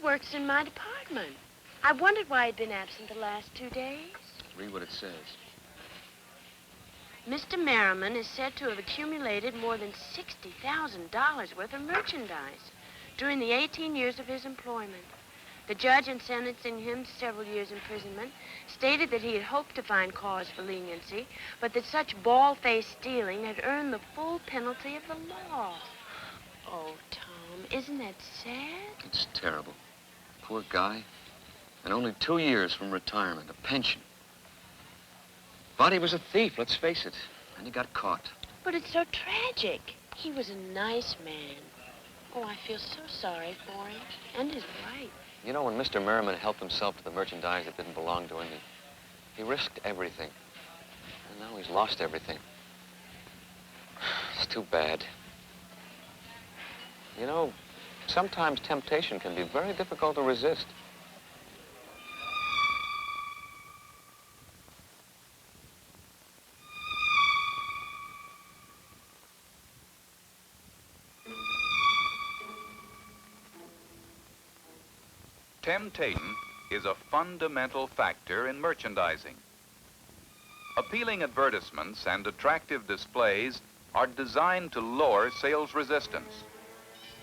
works in my department. I wondered why he'd been absent the last 2 days. Read what it says. Mr. Merriman is said to have accumulated more than $60,000 worth of merchandise during the 18 years of his employment. The judge, in sentencing him to several years' imprisonment, stated that he had hoped to find cause for leniency, but that such bald-faced stealing had earned the full penalty of the law. Oh, Tom, isn't that sad? It's terrible. Poor guy. And only 2 years from retirement, a pension. But he was a thief, let's face it. And he got caught. But it's so tragic. He was a nice man. Oh, I feel so sorry for him. And his wife. You know, when Mr. Merriman helped himself to the merchandise that didn't belong to him, he risked everything. And now he's lost everything. It's too bad. You know, sometimes temptation can be very difficult to resist. Temptation is a fundamental factor in merchandising. Appealing advertisements and attractive displays are designed to lower sales resistance.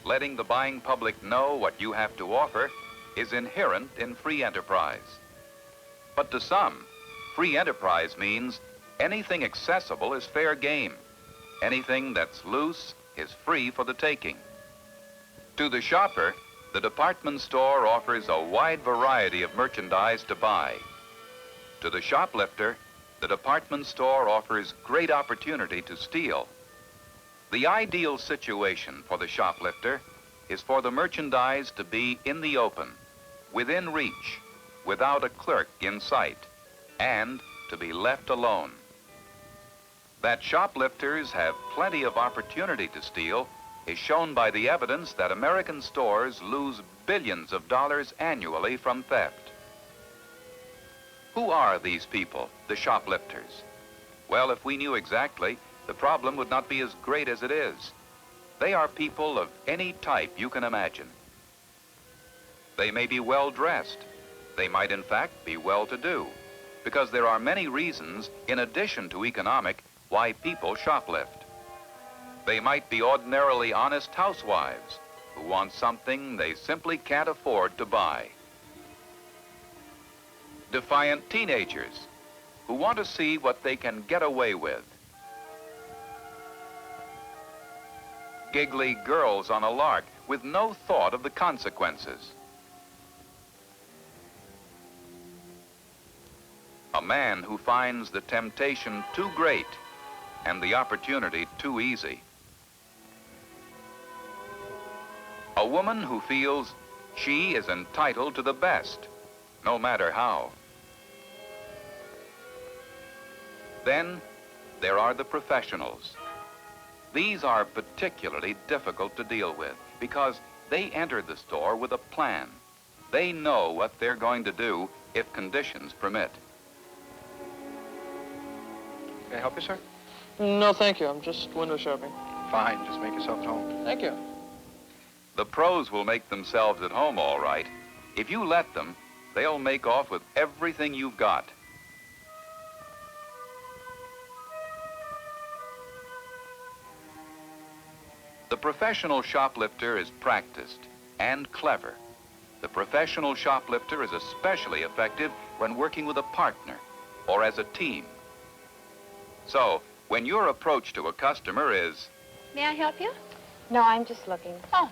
Letting the buying public know what you have to offer is inherent in free enterprise. But to some, free enterprise means anything accessible is fair game. Anything that's loose is free for the taking. To the shopper, the department store offers a wide variety of merchandise to buy. To the shoplifter, the department store offers great opportunity to steal. The ideal situation for the shoplifter is for the merchandise to be in the open, within reach, without a clerk in sight, and to be left alone. That shoplifters have plenty of opportunity to steal is shown by the evidence that American stores lose billions of dollars annually from theft. Who are these people, the shoplifters? Well, if we knew exactly, the problem would not be as great as it is. They are people of any type you can imagine. They may be well-dressed. They might, in fact, be well-to-do, because there are many reasons, in addition to economic, why people shoplift. They might be ordinarily honest housewives who want something they simply can't afford to buy. Defiant teenagers who want to see what they can get away with. Giggly girls on a lark with no thought of the consequences. A man who finds the temptation too great and the opportunity too easy. A woman who feels she is entitled to the best, no matter how. Then there are the professionals. These are particularly difficult to deal with because they enter the store with a plan. They know what they're going to do if conditions permit. Can I help you, sir? No, thank you. I'm just window shopping. Fine, just make yourself at home. Thank you. The pros will make themselves at home all right. If you let them, they'll make off with everything you've got. The professional shoplifter is practiced and clever. The professional shoplifter is especially effective when working with a partner or as a team. So, when your approach to a customer is, May I help you? No, I'm just looking. Oh.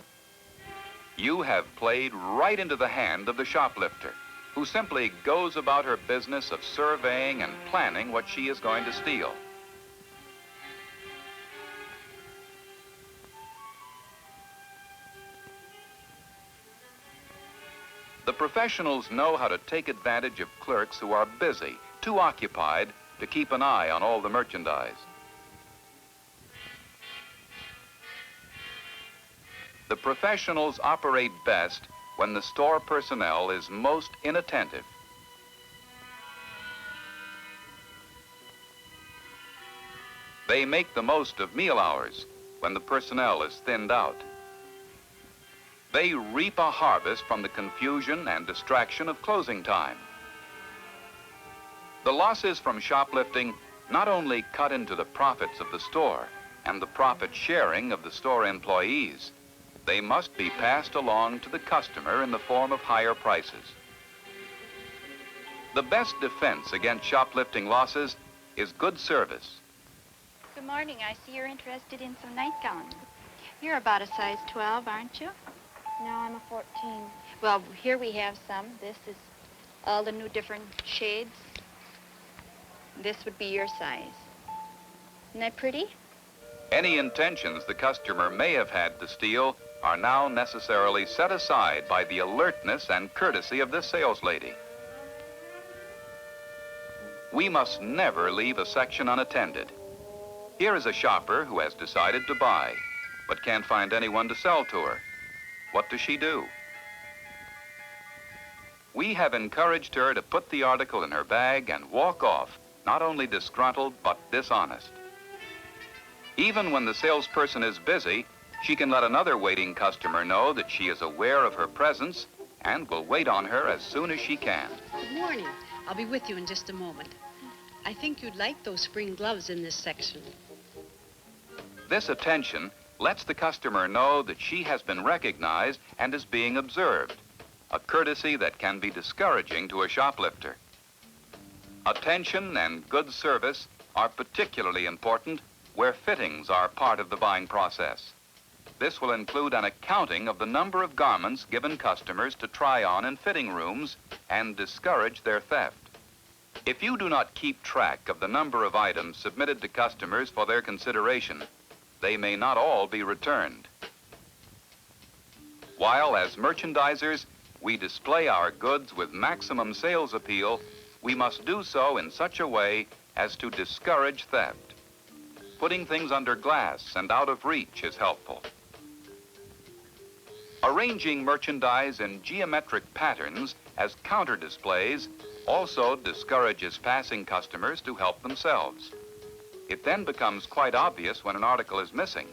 you have played right into the hand of the shoplifter, who simply goes about her business of surveying and planning what she is going to steal. The professionals know how to take advantage of clerks who are busy, too occupied to keep an eye on all the merchandise. The professionals operate best when the store personnel is most inattentive. They make the most of meal hours when the personnel is thinned out. They reap a harvest from the confusion and distraction of closing time. The losses from shoplifting not only cut into the profits of the store and the profit sharing of the store employees, they must be passed along to the customer in the form of higher prices. The best defense against shoplifting losses is good service. Good morning. I see you're interested in some nightgowns. You're about a size 12, aren't you? No, I'm a 14. Well, here we have some. This is all the new different shades. This would be your size. Isn't that pretty? Any intentions the customer may have had to steal are now necessarily set aside by the alertness and courtesy of this sales lady. We must never leave a section unattended. Here is a shopper who has decided to buy, but can't find anyone to sell to her. What does she do? We have encouraged her to put the article in her bag and walk off, not only disgruntled, but dishonest. Even when the salesperson is busy, she can let another waiting customer know that she is aware of her presence and will wait on her as soon as she can. Good morning. I'll be with you in just a moment. I think you'd like those spring gloves in this section. This attention lets the customer know that she has been recognized and is being observed, a courtesy that can be discouraging to a shoplifter. Attention and good service are particularly important where fittings are part of the buying process. This will include an accounting of the number of garments given customers to try on in fitting rooms and discourage their theft. If you do not keep track of the number of items submitted to customers for their consideration, they may not all be returned. While as merchandisers, we display our goods with maximum sales appeal, we must do so in such a way as to discourage theft. Putting things under glass and out of reach is helpful. Arranging merchandise in geometric patterns as counter displays also discourages passing customers to help themselves. It then becomes quite obvious when an article is missing.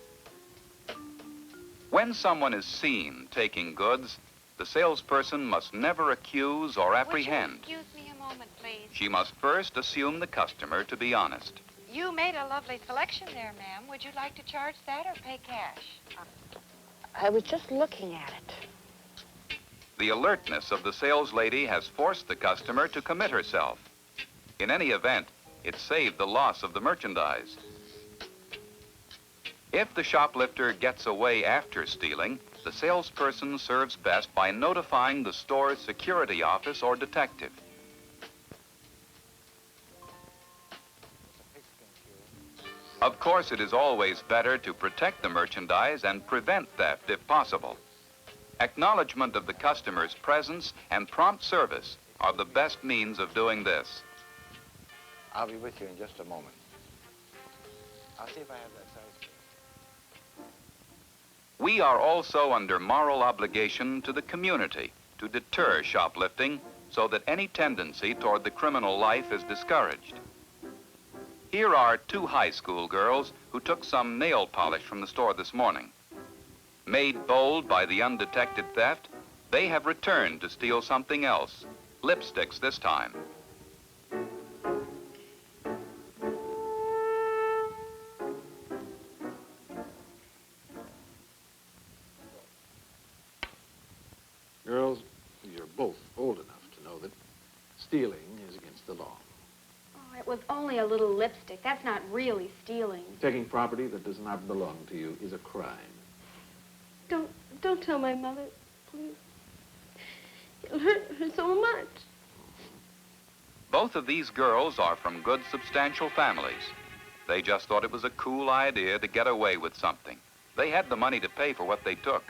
When someone is seen taking goods, the salesperson must never accuse or apprehend. Would you excuse me a moment, please? She must first assume the customer to be honest. You made a lovely selection there, ma'am. Would you like to charge that or pay cash? I was just looking at it. The alertness of the sales lady has forced the customer to commit herself. In any event, it saved the loss of the merchandise. If the shoplifter gets away after stealing, the salesperson serves best by notifying the store's security office or detective. Of course, it is always better to protect the merchandise and prevent theft if possible. Acknowledgement of the customer's presence and prompt service are the best means of doing this. I'll be with you in just a moment. I'll see if I have that size. We are also under moral obligation to the community to deter shoplifting so that any tendency toward the criminal life is discouraged. Here are two high school girls who took some nail polish from the store this morning. Made bold by the undetected theft, they have returned to steal something else, lipsticks this time. Girls, you're both old enough to know that stealing is against the law. Oh, it was only a little lipstick. That's not really stealing. Taking property that does not belong to you is a crime. Don't tell my mother, please. It'll hurt her so much. Both of these girls are from good, substantial families. They just thought it was a cool idea to get away with something. They had the money to pay for what they took.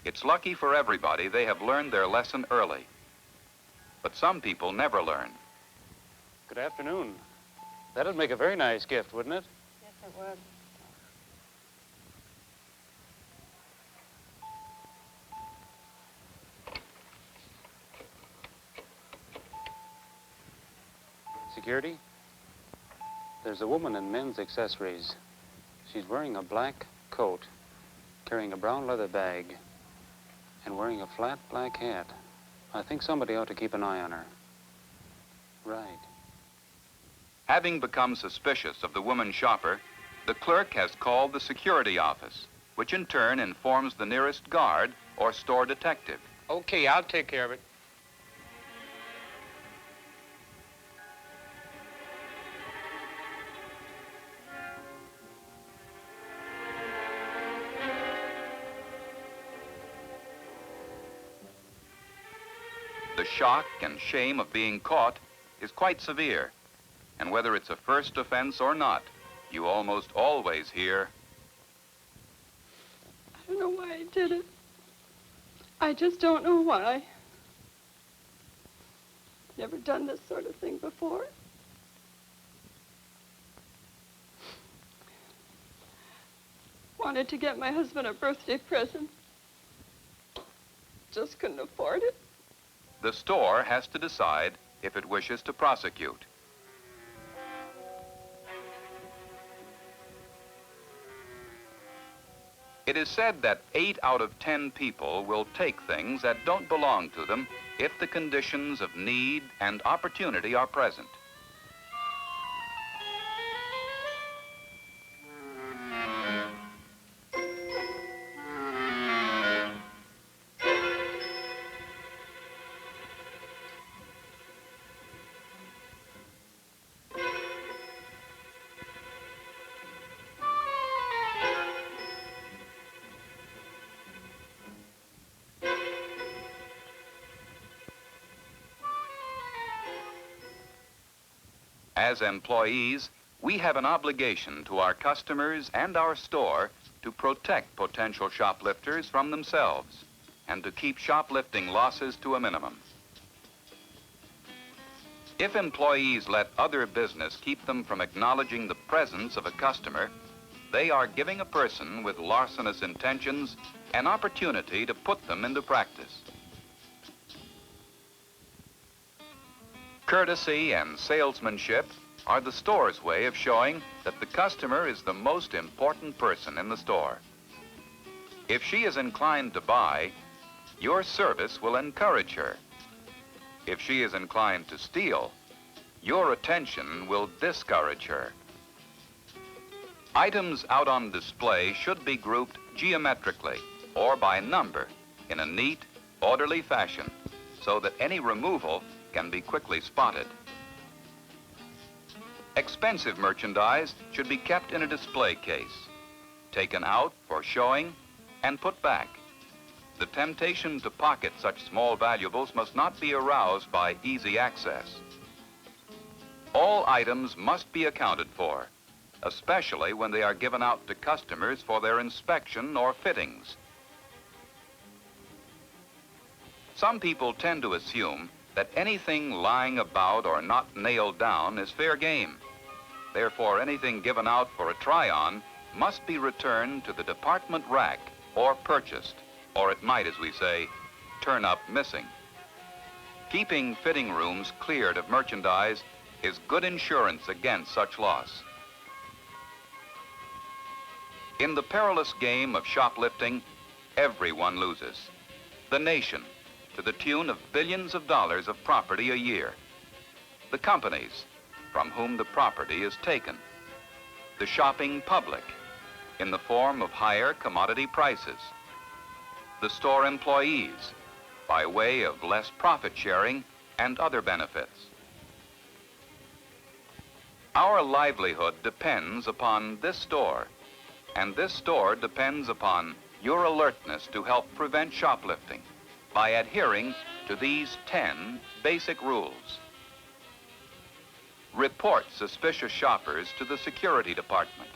It's lucky for everybody they have learned their lesson early. But some people never learn. Good afternoon. That'd make a very nice gift, wouldn't it? Yes, it would. Security? There's a woman in men's accessories. She's wearing a black coat, carrying a brown leather bag. And wearing a flat black hat. I think somebody ought to keep an eye on her. Right. Having become suspicious of the woman shopper, the clerk has called the security office, which in turn informs the nearest guard or store detective. Okay, I'll take care of it. The shock and shame of being caught is quite severe. And whether it's a first offense or not, you almost always hear, I don't know why I did it. I just don't know why. Never done this sort of thing before. Wanted to get my husband a birthday present. Just couldn't afford it. the store has to decide if it wishes to prosecute. It is said that 8 out of 10 people will take things that don't belong to them if the conditions of need and opportunity are present. As employees, we have an obligation to our customers and our store to protect potential shoplifters from themselves and to keep shoplifting losses to a minimum. If employees let other business keep them from acknowledging the presence of a customer, they are giving a person with larcenous intentions an opportunity to put them into practice. Courtesy and salesmanship are the store's way of showing that the customer is the most important person in the store. If she is inclined to buy, your service will encourage her. If she is inclined to steal, your attention will discourage her. Items out on display should be grouped geometrically or by number in a neat, orderly fashion so that any removal can be quickly spotted. Expensive merchandise should be kept in a display case, taken out for showing, and put back. The temptation to pocket such small valuables must not be aroused by easy access. All items must be accounted for, especially when they are given out to customers for their inspection or fittings. Some people tend to assume that anything lying about or not nailed down is fair game. Therefore, anything given out for a try-on must be returned to the department rack or purchased, or it might, as we say, turn up missing. Keeping fitting rooms cleared of merchandise is good insurance against such loss. In the perilous game of shoplifting, everyone loses. The nation, to the tune of billions of dollars of property a year. The companies, from whom the property is taken. The shopping public, in the form of higher commodity prices. The store employees, by way of less profit sharing and other benefits. Our livelihood depends upon this store, and this store depends upon your alertness to help prevent shoplifting by adhering to these 10 basic rules. Report suspicious shoppers to the security department.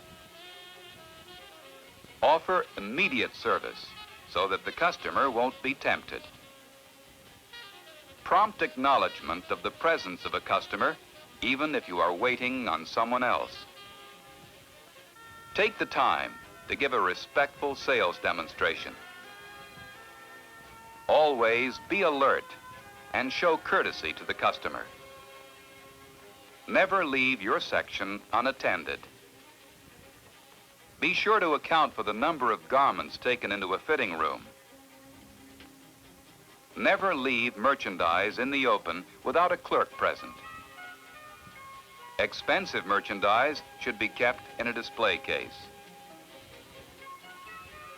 Offer immediate service so that the customer won't be tempted. Prompt acknowledgement of the presence of a customer, even if you are waiting on someone else. Take the time to give a respectful sales demonstration. Always be alert and show courtesy to the customer. Never leave your section unattended. Be sure to account for the number of garments taken into a fitting room. Never leave merchandise in the open without a clerk present. Expensive merchandise should be kept in a display case.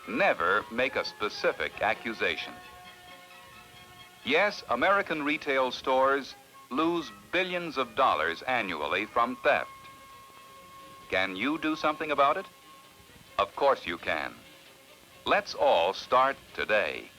Never make a specific accusation. Yes, American retail stores lose billions of dollars annually from theft. Can you do something about it? Of course you can. Let's all start today.